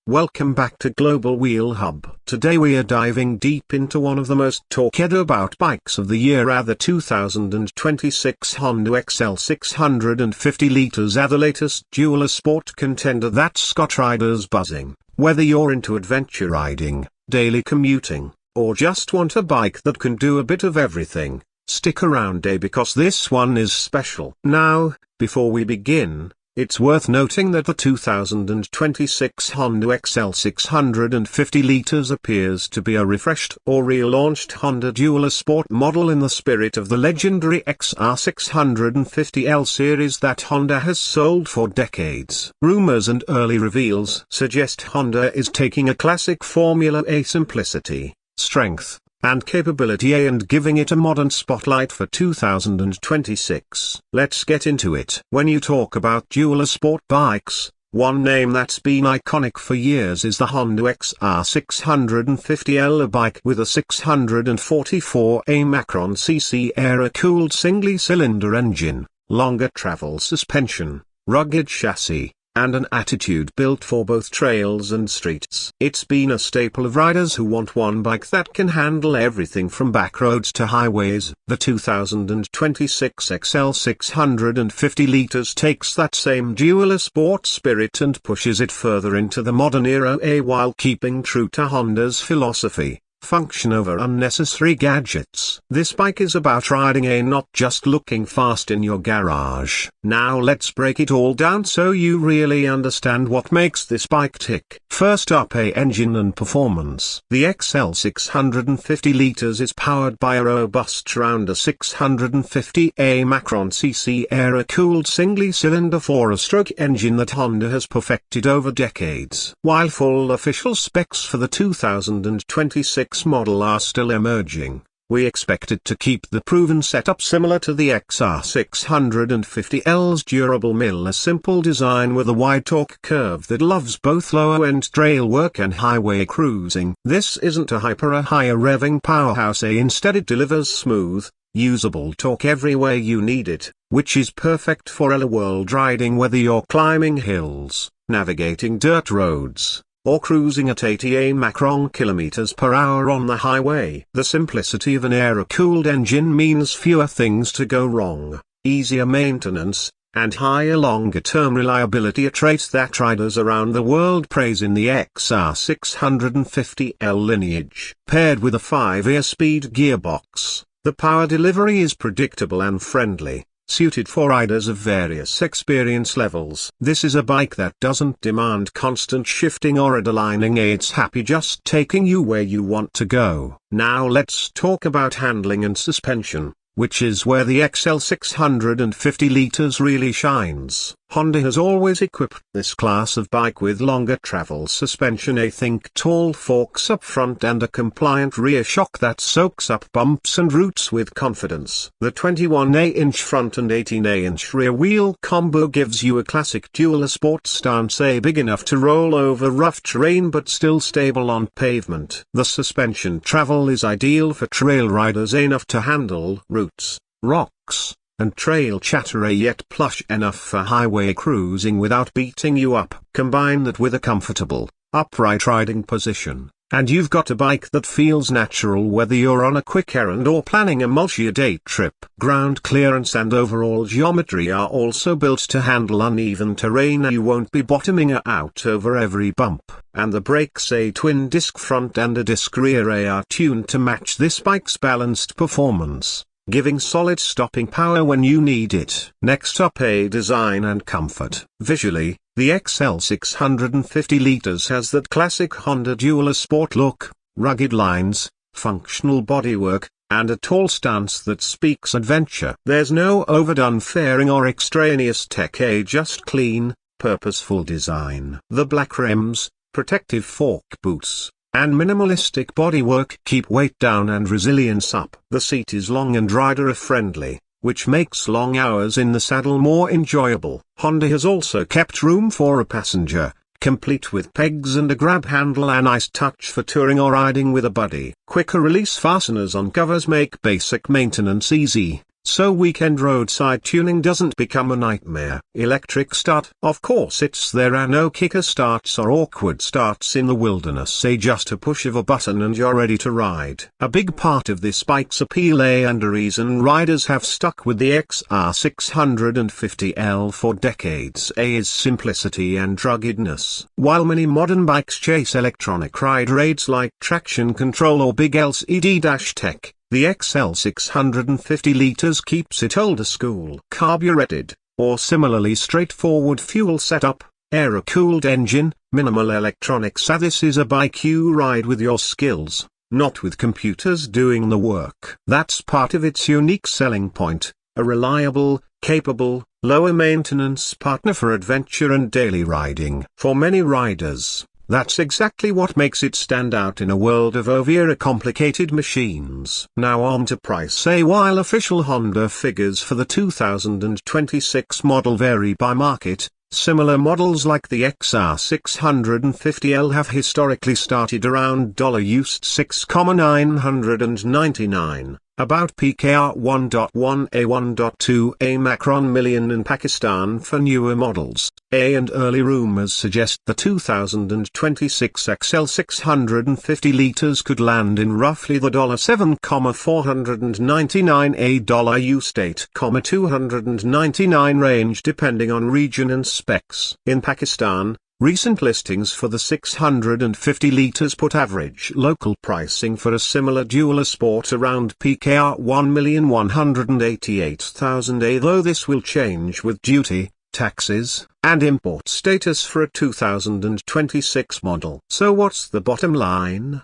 Welcome back to Global Wheel Hub. Today we are diving deep into one of the most talked about bikes of the year, the 2026 Honda XL 650 litres, the latest dual sport contender that's got riders buzzing. Whether you're into adventure riding, daily commuting, or just want a bike that can do a bit of everything, stick around because this one is special. Now, before we begin, it's worth noting that the 2026 Honda XL 650 litres appears to be a refreshed or relaunched Honda Dual Sport model in the spirit of the legendary XR 650L series that Honda has sold for decades. Rumors and early reveals suggest Honda is taking a classic Formula A simplicity, strength, and capability and giving it a modern spotlight for 2026. Let's get into it. When you talk about dual sport bikes, one name that's been iconic for years is the Honda XR 650L, a bike with a 644 Macron cc air-cooled single-cylinder engine, longer travel suspension, rugged chassis, and an attitude built for both trails and streets. It's been a staple of riders who want one bike that can handle everything from back roads to highways. The 2026 XL 650 litres takes that same dual sport spirit and pushes it further into the modern era while keeping true to Honda's philosophy: function over unnecessary gadgets. This bike is about riding, not just looking fast in your garage. Now let's break it all down so you really understand what makes this bike tick. First up, engine and performance. The XL 650 litres is powered by a robust round 650 Macron cc air-cooled single-cylinder 4-stroke engine that Honda has perfected over decades. While full official specs for the 2026 model are still emerging, we expect it to keep the proven setup similar to the XR 650L's durable simple design with a wide torque curve that loves both low-end trail work and highway cruising. This isn't a hyper or higher revving powerhouse, instead it delivers smooth, usable torque everywhere you need it, which is perfect for all-world riding, whether you're climbing hills, navigating dirt roads, or cruising at 80 Macron km/h on the highway. The simplicity of an air-cooled engine means fewer things to go wrong, easier maintenance, and higher longer-term reliability, a trait that riders around the world praise in the XR 650L lineage. Paired with a 5-speed gearbox, the power delivery is predictable and friendly, suited for riders of various experience levels. This is a bike that doesn't demand constant shifting or aligning, it's happy just taking you where you want to go. Now let's talk about handling and suspension, which is where the XL 650 litres really shines. Honda has always equipped this class of bike with longer travel suspension, think tall forks up front and a compliant rear shock that soaks up bumps and roots with confidence. The 21-inch front and 18-inch rear wheel combo gives you a classic dual sport stance, big enough to roll over rough terrain but still stable on pavement. The suspension travel is ideal for trail riders, enough to handle roots, rocks, and trail chatter, yet plush enough for highway cruising without beating you up. Combine that with a comfortable, upright riding position, and you've got a bike that feels natural whether you're on a quick errand or planning a multi-day trip. Ground clearance and overall geometry are also built to handle uneven terrain. You won't be bottoming out over every bump. And the brakes, a twin-disc front and a disc rear, are tuned to match this bike's balanced performance, giving solid stopping power when you need it. Next up, design and comfort. Visually, the XL 650 litres has that classic Honda Dual Sport look: rugged lines, functional bodywork, and a tall stance that speaks adventure. There's no overdone fairing or extraneous tech, just clean, purposeful design. The black rims, protective fork boots, and minimalistic bodywork keep weight down and resilience up. The seat is long and rider-friendly, which makes long hours in the saddle more enjoyable. Honda has also kept room for a passenger, complete with pegs and a grab handle, a nice touch for touring or riding with a buddy. Quicker release fasteners on covers make basic maintenance easy, so weekend roadside tuning doesn't become a nightmare. Electric start. Of course there are no kicker starts or awkward starts in the wilderness. Say just a push of a button and you're ready to ride. A big part of this bike's appeal and a reason riders have stuck with the XR650L for decades is simplicity and ruggedness. While many modern bikes chase electronic ride raids like traction control or big LCD dash tech, the XL650 liters keeps it older school. Carbureted, or similarly straightforward fuel setup, air-cooled engine, minimal electronics. This is a bike you ride with your skills, not with computers doing the work. That's part of its unique selling point, a reliable, capable, lower maintenance partner for adventure and daily riding. For many riders, that's exactly what makes it stand out in a world of overcomplicated machines. Now on to price. While official Honda figures for the 2026 model vary by market, similar models like the XR650L have historically started around used $6,999. About PKR 1.1A 1.2A Macron million in Pakistan for newer models. And early rumors suggest the 2026 XL650 liters could land in roughly the $7,499 used $8,299 range depending on region and specs. In Pakistan, recent listings for the 650 liters put average local pricing for a similar dual sport around PKR 1,188,000, though this will change with duty, taxes, and import status for a 2026 model. So what's the bottom line?